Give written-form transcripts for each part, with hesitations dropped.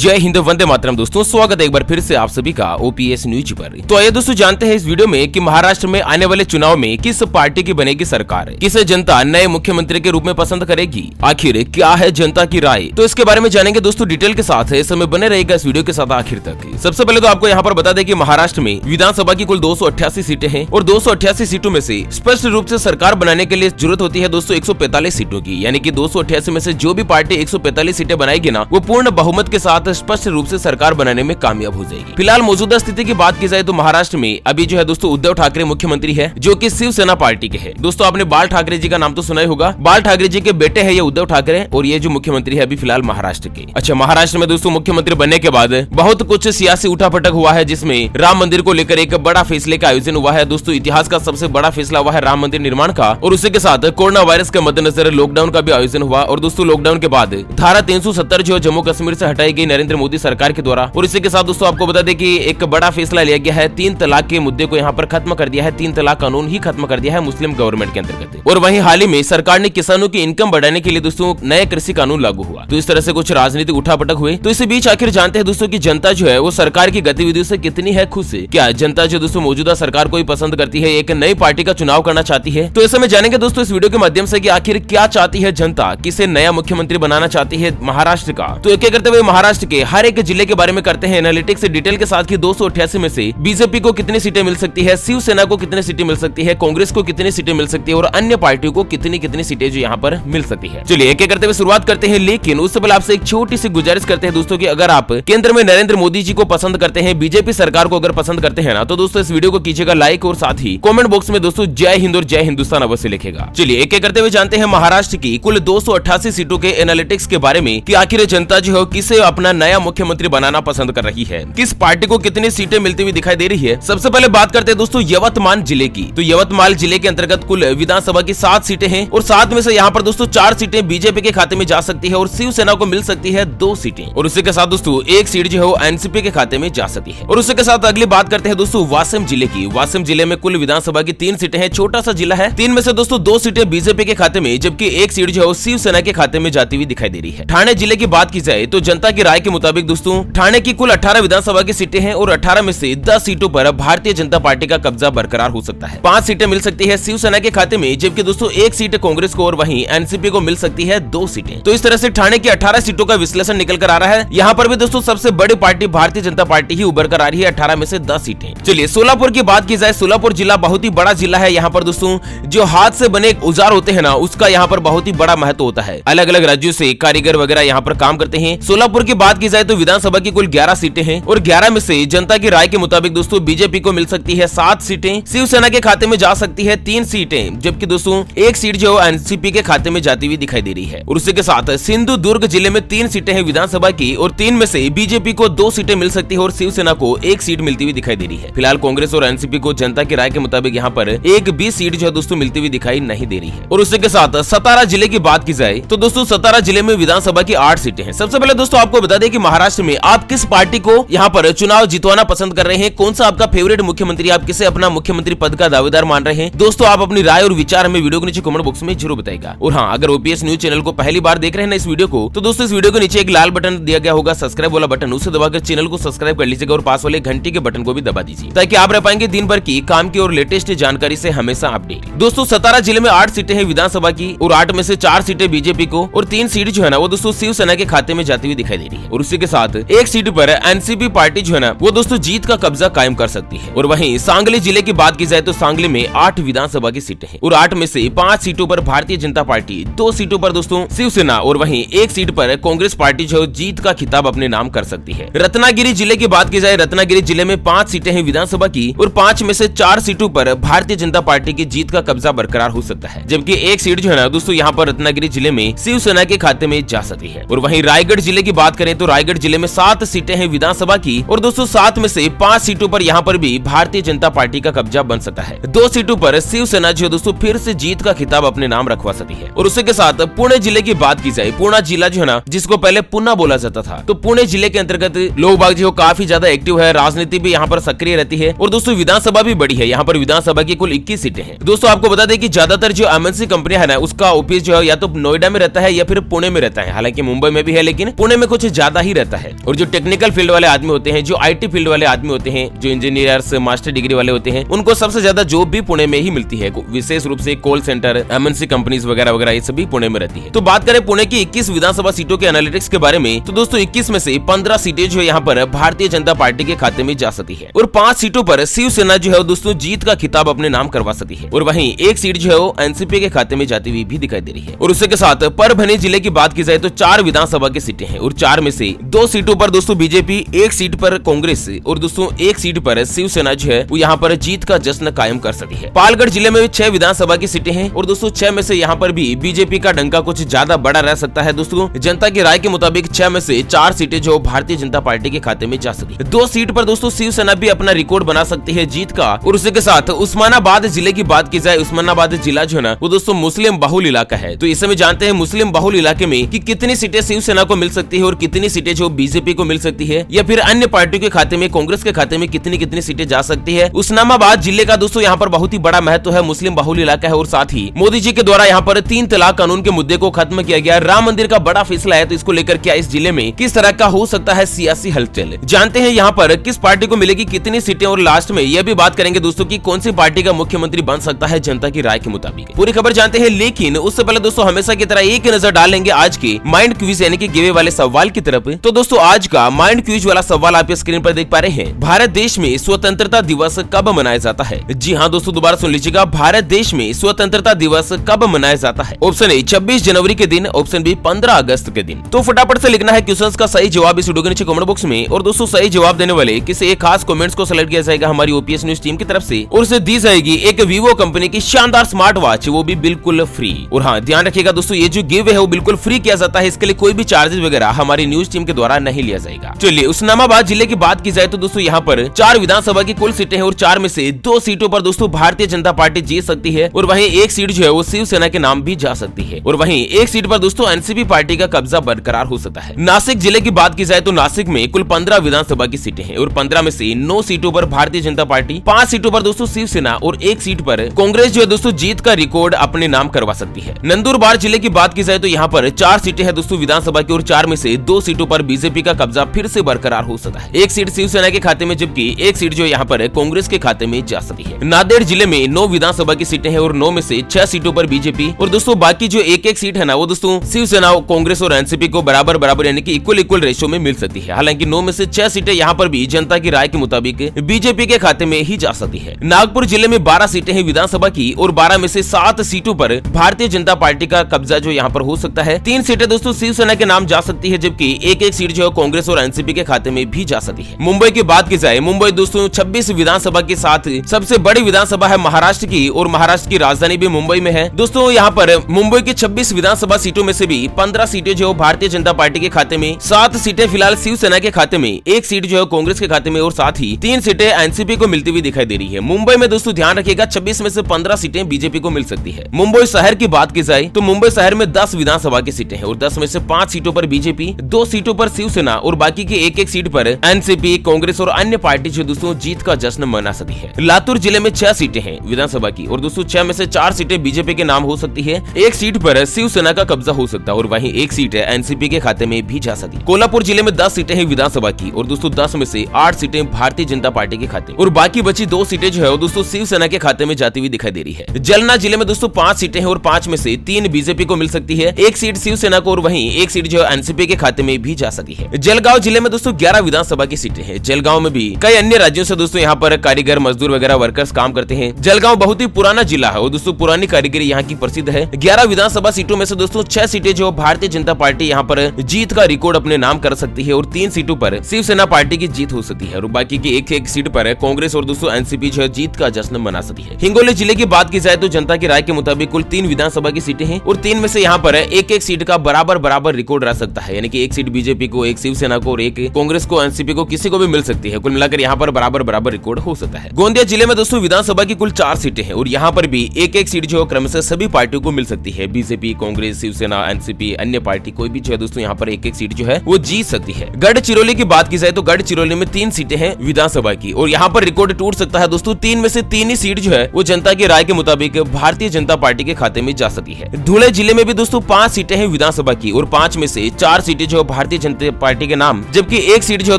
जय हिंद, वंदे मातरम। दोस्तों स्वागत है एक बार फिर से आप सभी का ओपीएस न्यूज पर। तो आइए दोस्तों जानते हैं इस वीडियो में कि महाराष्ट्र में आने वाले चुनाव में किस पार्टी की बनेगी सरकार, किसे जनता नए मुख्यमंत्री के रूप में पसंद करेगी, आखिर क्या है जनता की राय। तो इसके बारे में जानेंगे दोस्तों डिटेल के साथ। इस समय बने रहेगा इस वीडियो के साथ आखिर तक। सबसे पहले तो आपको यहाँ पर बता दें कि महाराष्ट्र में विधानसभा की कुल 288 सीटें हैं और 288 सीटों में से स्पष्ट रूप से सरकार बनाने के लिए जरूरत होती है दोस्तों 145 सीटों की, यानी कि 288 में से जो भी पार्टी 145 सीटें बनाएगी ना, वो पूर्ण बहुमत के साथ स्पष्ट रूप से सरकार बनाने में कामयाब हो जाएगी। फिलहाल मौजूदा स्थिति की बात की जाए तो महाराष्ट्र में अभी जो है दोस्तों उद्धव ठाकरे मुख्यमंत्री है, जो कि शिवसेना पार्टी के हैं। दोस्तों आपने बाल ठाकरे जी का नाम तो सुना ही होगा। बाल ठाकरे जी के बेटे हैं ये उद्धव ठाकरे, और ये जो मुख्यमंत्री है अभी फिलहाल महाराष्ट्र के। अच्छा, महाराष्ट्र में दोस्तों मुख्यमंत्री बनने के बाद बहुत कुछ सियासी उठापटक हुआ है, जिसमें राम मंदिर को लेकर एक बड़ा फैसले का आयोजन हुआ है। दोस्तों इतिहास का सबसे बड़ा फैसला हुआ है राम मंदिर निर्माण का, और उसी के साथ कोरोना वायरस के मद्देनजर लॉकडाउन का भी आयोजन हुआ। और दोस्तों लॉकडाउन के बाद धारा 370 जो जम्मू कश्मीर से हटाई गई नरेंद्र मोदी सरकार के द्वारा, और इसी के साथ दोस्तों आपको बता दें कि एक बड़ा फैसला लिया गया है, 3 तलाक के मुद्दे को यहाँ पर खत्म कर दिया है। 3 तलाक कानून ही खत्म कर दिया है मुस्लिम गवर्नमेंट के अंतर्गत। और वहीं हाल ही में सरकार ने किसानों की इनकम बढ़ाने के लिए दोस्तों नए कृषि कानून लागू हुआ। तो इस तरह से कुछ राजनीतिक उठापटक हुए। तो इसी बीच आखिर जानते हैं दोस्तों की जनता जो है वो सरकार की गतिविधियों से कितनी है खुश है। क्या जनता जो दोस्तों मौजूदा सरकार को ही पसंद करती है, एक नई पार्टी का चुनाव करना चाहती है? तो इस समय जानेंगे दोस्तों इस वीडियो के माध्यम से कि आखिर क्या चाहती है जनता, किसे नया मुख्यमंत्री बनाना चाहती है महाराष्ट्र का। तो एक एक करते हुए महाराष्ट्र के हर एक जिले के बारे में करते हैं एनालिटिक्स डिटेल के साथ कि 288 में से बीजेपी को कितनी सीटें मिल सकती है, शिवसेना को कितनी सीटें मिल सकती है, कांग्रेस को कितनी सीटें मिल सकती है, और अन्य पार्टियों को कितनी कितनी सीटें जो यहाँ पर मिल सकती है। चलिए एक एक करते हुए शुरुआत करते हैं, लेकिन उससे पहले आपसे एक छोटी सी गुजारिश करते हैं दोस्तों कि अगर आप केंद्र में नरेंद्र मोदी जी को पसंद करते हैं, बीजेपी सरकार को अगर पसंद करते हैं ना, तो दोस्तों इस वीडियो को कीजिएगा लाइक, और साथ ही कमेंट बॉक्स में दोस्तों जय हिंद और जय हिंदुस्तान अवश्य लिखेगा। चलिए एक एक करते हुए जानते हैं महाराष्ट्र की कुल 288 सीटों के एनालिटिक्स के बारे में कि आखिर जनता जो है किसे अपना नया मुख्यमंत्री बनाना पसंद कर रही है, किस पार्टी को कितनी सीटें मिलती हुई दिखाई दे रही है। सबसे पहले बात करते हैं दोस्तों यवतमाल जिले की। तो यवतमाल जिले के अंतर्गत कुल विधानसभा की 7 सीटें हैं, और 7 में से यहाँ पर दोस्तों 4 सीटें बीजेपी के खाते में जा सकती है, और शिवसेना को मिल सकती है 2 सीटें, और उसी के साथ दोस्तों 1 सीट जो है वो एनसीपी के खाते में जा सकती है। और उसी के साथ अगली बात करते हैं दोस्तों वाशिम जिले की। वाशिम जिले में कुल विधानसभा की 3 सीटें हैं, छोटा सा जिला है। 3 में से दोस्तों 2 सीटें बीजेपी के खाते में, जबकि 1 सीट जो है वो शिवसेना के खाते में जाती हुई दिखाई दे रही है। ठाणे जिले की बात की जाए तो जनता की राय के मुताबिक दोस्तों ठाणे की कुल 18 विधानसभा की सीटें हैं, और 18 में से 10 सीटों पर भारतीय जनता पार्टी का कब्जा बरकरार हो सकता है। 5 सीटें मिल सकती है शिवसेना के खाते में, जबकि दोस्तों 1 सीट कांग्रेस को, और वहीं एनसीपी को मिल सकती है 2 सीटें। तो इस तरह से ठाणे की 18 सीटों का विश्लेषण निकल कर आ रहा है। यहाँ पर भी दोस्तों सबसे बड़ी पार्टी भारतीय जनता पार्टी ही उभर कर आ रही है, 18 में से 10 सीटें। चलिए सोलापुर की बात की जाए, सोलापुर जिला बहुत ही बड़ा जिला है। यहाँ पर दोस्तों जो हाथ से बने औजार होते हैं ना, उसका यहाँ पर बहुत ही बड़ा महत्व होता है। अलग अलग राज्यों से कारीगर वगैरह यहाँ पर काम करते हैं। सोलापुर की बात की जाए तो विधानसभा की कुल 11 सीटें हैं, और 11 में से जनता की राय के मुताबिक दोस्तों बीजेपी को मिल सकती है 7 सीटें, शिवसेना के खाते में जा सकती है 3 सीटें, जबकि दोस्तों 1 सीट जो एनसीपी के खाते में जाती हुई दिखाई दे रही है। और उसी के साथ सिंधुदुर्ग जिले में 3 सीटें हैं विधानसभा की, और 3 में से बीजेपी को 2 सीटें मिल सकती है, और शिवसेना को 1 सीट मिलती हुई दिखाई दे रही है। फिलहाल कांग्रेस और एनसीपी को जनता की राय के मुताबिक यहाँ पर एक भी सीट जो है दोस्तों मिलती हुई दिखाई नहीं दे रही है। और उसी के साथ सतारा जिले की बात की जाए तो दोस्तों सतारा जिले में विधानसभा की 8 सीटें हैं। सबसे पहले दोस्तों आपको बता दें कि महाराष्ट्र में आप किस पार्टी को यहाँ पर चुनाव जितवाना पसंद कर रहे हैं, कौन सा आपका फेवरेट मुख्यमंत्री, आप किसे अपना मुख्यमंत्री पद का दावेदार मान रहे हैं। दोस्तों आप अपनी राय और विचार हमें वीडियो के नीचे कमेंट बॉक्स में जरूर बताएगा। और हाँ, अगर ओपीएस न्यूज चैनल को पहली बार देख रहे हैं ना इस वीडियो को, तो दोस्तों इस वीडियो के नीचे एक लाल बटन दिया गया होगा सब्सक्राइब वाला बटन, उसे दबाकर चैनल को सब्सक्राइब कर लीजिएगा, और पास वाले घंटी के बटन को भी दबा दीजिए, ताकि आप रह पाएंगे दिन भर की काम की और लेटेस्ट जानकारी से हमेशा अपडेट। दोस्तों सतारा जिले में 8 सीटें हैं विधानसभा की, और 8 में से 4 सीटें बीजेपी को, और 3 सीट जो है ना वो दोस्तों शिवसेना के खाते में जाती हुई दिखाई दे रही है। और उसी के साथ 1 सीट पर एनसीपी पार्टी जो है ना वो दोस्तों जीत का कब्जा कायम कर सकती है। और वहीं सांगली जिले की बात की जाए तो सांगली में 8 विधानसभा की सीटें हैं, और 8 में से 5 सीटों पर भारतीय जनता पार्टी, 2 सीटों पर दोस्तों शिवसेना, और वहीं 1 सीट पर कांग्रेस पार्टी जो जीत का खिताब अपने नाम कर सकती है। रत्नागिरी जिले की बात की जाए, रत्नागिरी जिले में 5 सीटें हैं विधानसभा की, और 5 में से 4 सीटों पर भारतीय जनता पार्टी की जीत का कब्जा बरकरार हो सकता है, जबकि 1 सीट जो है ना दोस्तों यहाँ पर रत्नागिरी जिले में शिवसेना के खाते में जा सकती है। और वहीं रायगढ़ जिले की बात करें तो रायगढ़ जिले में 7 सीटें हैं विधानसभा की, और दोस्तों 7 में से 5 सीटों पर यहाँ पर भी भारतीय जनता पार्टी का कब्जा बन सकता है। 2 सीटों पर शिवसेना जो दोस्तों फिर से जीत का खिताब अपने नाम रखवा सकती है। और उसी के साथ पुणे जिले की बात की जाए, पुणे जिला जो है ना जिसको पहले पुणे बोला जाता था, तो पुणे जिले के अंतर्गत लोग बाग जो काफी ज्यादा एक्टिव है, राजनीति भी यहाँ पर सक्रिय रहती है, और दोस्तों विधानसभा भी बड़ी है। यहाँ पर विधानसभा की कुल 21 सीटें हैं। दोस्तों आपको बता दें कि ज्यादातर जो एमएनसी कंपनियां है ना उसका ऑफिस जो है या तो नोएडा में रहता है या फिर पुणे में रहता है। हालांकि मुंबई में भी है, लेकिन पुणे में कुछ ज्यादा ज्यादा ही रहता है। और जो टेक्निकल फील्ड वाले आदमी होते हैं, जो IT फील्ड वाले आदमी होते हैं, जो इंजीनियर्स मास्टर डिग्री वाले होते हैं, उनको सबसे ज्यादा जॉब भी पुणे में ही मिलती है। विशेष रूप से कॉल सेंटर, MNC कंपनीज वगैरह वगैरह ये सभी पुणे में रहती है। तो बात करें पुणे की 21 विधानसभा सीटों के एनालिटिक्स के बारे में, तो दोस्तों 21 में से 15 सीटें जो यहाँ पर भारतीय जनता पार्टी के खाते में जा सकती है और 5 सीटों पर शिवसेना जो है दोस्तों जीत का खिताब अपने नाम करवा सकती है। और वहीं एक सीट जो है वो NCP के खाते में जाती हुई भी दिखाई दे रही है। और उसके के साथ परभनी जिले की बात की जाए तो 4 विधानसभा की सीटें हैं और 4 में से 2 सीटों पर दोस्तों बीजेपी, 1 सीट पर कांग्रेस और दोस्तों 1 सीट पर शिवसेना जो है वो यहाँ पर जीत का जश्न कायम कर सकती है। पालगढ़ जिले में भी 6 विधानसभा की सीटें हैं और दोस्तों 6 में से यहाँ पर भी बीजेपी का डंका कुछ ज्यादा बड़ा रह सकता है। दोस्तों जनता की राय के मुताबिक 6 में से 4 सीटें जो भारतीय जनता पार्टी के खाते में जा सकती है। 2 सीट पर दोस्तों शिवसेना भी अपना रिकॉर्ड बना सकती है जीत का। और उसी के साथ उस्मानाबाद जिले की बात की जाए, उस्मानाबाद जिला जो है ना वो दोस्तों मुस्लिम बहुल इलाका है। तो इस समय जानते हैं मुस्लिम बहुल इलाके में कि कितनी सीटें शिवसेना को मिल सकती है और कितनी सीटें जो बीजेपी को मिल सकती है, या फिर अन्य पार्टियों के खाते में, कांग्रेस के खाते में कितनी सीटें जा सकती है। उस्मानाबाद जिले का दोस्तों यहाँ पर बहुत ही बड़ा महत्व है, मुस्लिम बहुल इलाका है। और साथ ही मोदी जी के द्वारा यहाँ पर 3 तलाक कानून के मुद्दे को खत्म किया गया, राम मंदिर का बड़ा फैसला है। तो इसको लेकर क्या इस जिले में किस तरह का हो सकता है सियासी हलचल, जानते हैं यहाँ पर किस पार्टी को मिलेगी कितनी सीटें। और लास्ट में यह भी बात करेंगे दोस्तों की कौन सी पार्टी का मुख्यमंत्री बन सकता है जनता की राय के मुताबिक। पूरी खबर जानते हैं, लेकिन उससे पहले दोस्तों हमेशा की तरह एक नजर डालेंगे आज के माइंड क्विज यानी कि गिवे वाले सवाल की तरफ। तो दोस्तों आज का माइंड क्विज वाला सवाल आप स्क्रीन पर देख पा रहे हैं। भारत देश में स्वतंत्रता दिवस कब मनाया जाता है? जी हाँ दोस्तों, दोबारा सुन लीजिएगा, भारत देश में स्वतंत्रता दिवस कब मनाया जाता है? ऑप्शन ए 26 जनवरी के दिन, ऑप्शन बी 15 अगस्त के दिन। तो फटाफट से लिखना है क्वेश्चंस का सही जवाब इस वीडियो के नीचे कमेंट बॉक्स में। और दोस्तों सही जवाब देने वाले किसी एक खास कमेंट्स को सेलेक्ट किया जाएगा हमारी OPS न्यूज टीम की तरफ से और उसे दी जाएगी एक Vivo कंपनी की शानदार स्मार्ट वॉच, वो भी बिल्कुल फ्री। और हाँ ध्यान रखिएगा दोस्तों, ये जो गिव है वो बिल्कुल फ्री किया जाता है, इसके लिए कोई भी चार्जेस वगैरह हमारी न्यूज टीम के द्वारा नहीं लिया जाएगा। चलिए उस्मानाबाद जिले की बात की जाए तो दोस्तों यहाँ पर 4 विधानसभा की कुल सीटें हैं और 4 में से 2 सीटों पर दोस्तों भारतीय जनता पार्टी जीत सकती है और वहीं 1 सीट जो है वो शिवसेना के नाम भी जा सकती है और वहीं 1 सीट पर दोस्तों NCP पार्टी का कब्जा बरकरार हो सकता है। नासिक जिले की बात की जाए तो नासिक में कुल 15 विधानसभा की सीटें हैं और 15 में से 9 सीटों पर भारतीय जनता पार्टी, 5 सीटों पर दोस्तों शिवसेना और 1 सीट पर कांग्रेस जो है दोस्तों जीत का रिकॉर्ड अपने नाम करवा सकती है। नंदुरबार जिले की बात की जाए तो यहाँ पर 4 सीटें हैं दोस्तों विधानसभा की और 4 में से 2 सीटों पर बीजेपी का कब्जा फिर से बरकरार हो सकता है। 1 सीट शिवसेना के खाते में जबकि 1 सीट जो यहाँ पर कांग्रेस के खाते में जा सकती है। नांदेड़ जिले में 9 विधानसभा की सीटें हैं और 9 में से 6 सीटों पर बीजेपी और दोस्तों बाकी जो 1-1 सीट है ना वो दोस्तों शिवसेना, कांग्रेस और NCP को बराबर यानी कि इक्वल रेशो में मिल सकती है। हालांकि 9 में से 6 सीटें यहाँ पर भी जनता की राय के मुताबिक बीजेपी के खाते में ही जा सकती है। नागपुर जिले में 12 सीटें हैं विधानसभा की और 12 में से 7 सीटों पर भारतीय जनता पार्टी का कब्जा जो यहाँ पर हो सकता है। 3 सीटें दोस्तों शिवसेना के नाम जा सकती है जबकि 1-1 सीट जो है कांग्रेस और NCP के खाते में भी जा सकती है। मुंबई की बात की जाए, मुंबई दोस्तों 26 विधानसभा के साथ सबसे बड़ी विधानसभा है महाराष्ट्र की और महाराष्ट्र की राजधानी भी मुंबई में है। दोस्तों यहाँ पर मुंबई की 26 विधानसभा सीटों में से भी 15 सीटें जो भारतीय जनता पार्टी के खाते में, 7 सीटें फिलहाल शिवसेना के खाते में, 1 सीट जो है कांग्रेस के खाते में और साथ ही 3 सीटें NCP को मिलती हुई दिखाई दे रही है। मुंबई में दोस्तों ध्यान रखिएगा 26 में से 15 सीटें बीजेपी को मिल सकती है। मुंबई शहर की बात की जाए तो मुंबई शहर में 10 विधानसभा की सीटें हैं और 10 में से 5 सीटों पर बीजेपी, 2 सीटों पर शिवसेना और बाकी की 1-1 सीट पर NCP, कांग्रेस और अन्य पार्टी जो दोस्तों जीत का जश्न मना सकती है। लातूर जिले में 6 सीटें हैं विधानसभा की और दोस्तों 6 में से 4 सीटें बीजेपी के नाम हो सकती है, 1 सीट पर शिवसेना का कब्जा हो सकता है और वहीं 1 सीट NCP के खाते में भी जा सकती है। कोल्हापुर जिले में 10 सीटें हैं विधानसभा की और दोस्तों 10 में से 8 सीटें भारतीय जनता पार्टी के खाते और बाकी बची 2 सीटें जो है वो दोस्तों शिवसेना के खाते में जाती हुई दिखाई दे रही है। जालना जिले में दोस्तों 5 सीटें हैं और 5 में से 3 बीजेपी को मिल सकती है, 1 सीट शिवसेना को और वहीं 1 सीट जो है NCP के खाते में भी जा सकती है। जलगांव जिले में दोस्तों 11 विधानसभा की सीटें हैं। जलगांव में भी कई अन्य राज्यों से दोस्तों यहाँ पर कारीगर, मजदूर वगैरह वर्कर्स काम करते हैं। जलगांव बहुत ही पुराना जिला है और दोस्तों पुरानी कारीगरी यहाँ की प्रसिद्ध है। 11 विधानसभा सीटों में से दोस्तों 6 सीटें जो भारतीय जनता पार्टी यहाँ पर जीत का रिकॉर्ड अपने नाम कर सकती है और 3 सीटों पर शिवसेना पार्टी की जीत हो सकती है और बाकी की 1-1 सीट पर कांग्रेस और दोस्तों NCP जो है जीत का जश्न मना सकती है। हिंगोली जिले की बात की जाए तो जनता की राय के मुताबिक कुल 3 विधानसभा की सीटें हैं और 3 में से यहाँ पर 1-1 सीट का बराबर रिकॉर्ड रह सकता है, यानी कि 1 सीट बीजेपी को, 1 शिवसेना को और 1 कांग्रेस को, NCP को, किसी को भी मिल सकती है। कुल मिलाकर यहाँ पर बराबर रिकॉर्ड हो सकता है। गोंदिया जिले में दोस्तों विधानसभा की कुल 4 सीटें हैं और यहाँ पर भी 1-1 सीट जो क्रमशः सभी पार्टियों को मिल सकती है। बीजेपी, कांग्रेस, शिवसेना, NCP, अन्य पार्टी कोई भी जो है दोस्तों यहाँ पर 1-1 सीट जो है वो जीत सकती है। गढ़चिरौली की बात की जाए तो गढ़चिरौली में 3 सीटें हैं विधानसभा की और यहाँ पर रिकॉर्ड टूट सकता है दोस्तों। 3 में से 3 ही सीट जो है वो जनता की राय के मुताबिक भारतीय जनता पार्टी के खाते में जा सकती है। धुले जिले में भी दोस्तों 5 सीटें हैं विधानसभा की और 5 में से 4 सीटें जो भारतीय जनता पार्टी के नाम, जबकि एक सीट जो है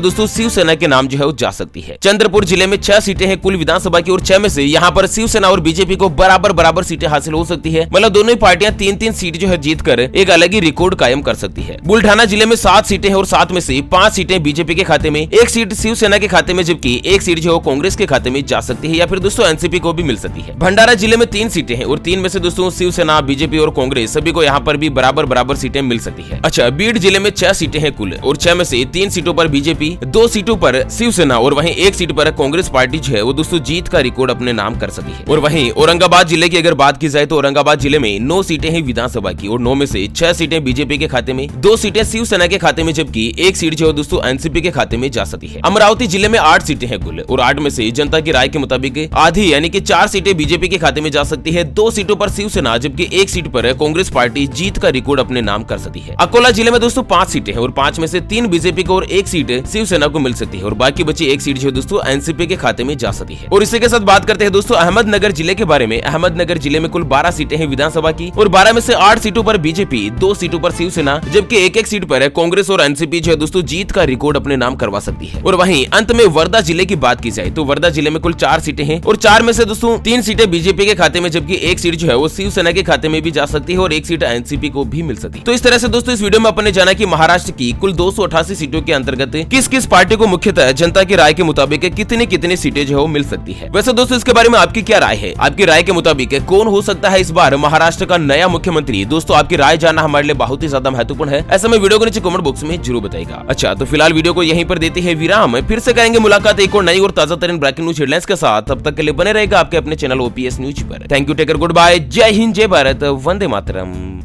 दोस्तों शिवसेना के नाम जो है वो जा सकती है। चंद्रपुर जिले में 6 सीटें हैं कुल विधानसभा की और 6 में से यहाँ पर शिवसेना और बीजेपी को बराबर सीटें हासिल हो सकती है। मतलब दोनों ही पार्टियां 3-3 सीट जो है जीतकर एक अलग ही रिकॉर्ड कायम कर सकती है। बुल्ढाना जिले में 7 सीटें हैं और 7 में से 5 सीटें बीजेपी के खाते में, 1 सीट शिवसेना के खाते में, जबकि 1 सीट जो कांग्रेस के खाते में जा सकती है या फिर दोस्तों एनसीपी को भी मिल सकती है। भंडारा जिले में 3 सीटें हैं और 3 में से दोस्तों शिवसेना, बीजेपी और कांग्रेस सभी को यहाँ पर भी बराबर सीटें मिल सकती है। अच्छा, बीड जिले में 6 सीटें हैं कुल और 6 में से 3 सीटों पर बीजेपी, 2 सीटों पर शिवसेना और वहीं 1 सीट पर कांग्रेस पार्टी जो है वो दोस्तों जीत का रिकॉर्ड अपने नाम कर सकी है। और वहीं औरंगाबाद जिले की अगर बात की जाए तो औरंगाबाद जिले में 9 सीटें हैं विधानसभा की और 9 में से 6 सीटें बीजेपी के खाते में, 2 सीटें शिवसेना के खाते में, जबकि 1 सीट जो है दोस्तों एनसीपी के खाते में जा सकती है। अमरावती जिले में 8 सीटें हैं कुल और 8 में से जनता की राय के मुताबिक आधी यानी कि 4 सीटें बीजेपी के खाते में जा सकती है, 2 सीटों पर शिवसेना, जबकि 1 सीट पर कांग्रेस पार्टी जीत का रिकॉर्ड अपने नाम कर सकती है। अकोला जिले में दोस्तों 5 सीटें हैं और 5 में से 3 बीजेपी को और 1 सीट शिवसेना को मिल सकती है और बाकी बची 1 सीट जो दोस्तों एनसीपी के खाते में जा सकती है। और इसी के साथ बात करते हैं दोस्तों अहमदनगर जिले के बारे में। अहमदनगर जिले में कुल 12 सीटें हैं विधानसभा की और 12 में से 8 सीटों पर बीजेपी, 2 सीटों पर शिवसेना, जबकि 1-1 सीट पर कांग्रेस और एनसीपी जो है दोस्तों जीत का रिकॉर्ड अपने नाम करवा सकती है। और वहीं अंत में वर्धा जिले की बात की जाए तो वर्धा जिले में कुल 4 सीटें हैं और 4 में से दोस्तों 3 सीटें बीजेपी के खाते में, जबकि 1 सीट जो है वो शिवसेना के खाते में भी जा सकती है और 1 सीट एनसीपी को भी मिल सकती है। तो इस तरह से दोस्तों इस वीडियो में अपन ने जाना कि महाराष्ट्र की कुल 288 सीटों के अंतर्गत किस किस पार्टी को मुख्यतः जनता की राय के मुताबिक कितनी सीटें जो है मिल सकती है। वैसे दोस्तों इसके बारे में आपकी क्या राय है? आपकी राय के मुताबिक कौन हो सकता है इस बार महाराष्ट्र का नया मुख्यमंत्री? दोस्तों आपकी राय जानना हमारे लिए बहुत ही ज्यादा महत्वपूर्ण है। ऐसे में वीडियो को नीचे कमेंट बॉक्स में जरूर बताइएगा। अच्छा, तो फिलहाल वीडियो को यहीं पर देते हैं विराम, फिर से करेंगे मुलाकात एक और नई और ताजा तरीन ब्रेकिंग न्यूज हेडलाइंस के साथ। तब तक के लिए बने रहेगा आपके अपने चैनल ओपीएस न्यूज पर। Thank you, take care, goodbye, जय हिंद, जय भारत, वंदे मातरम।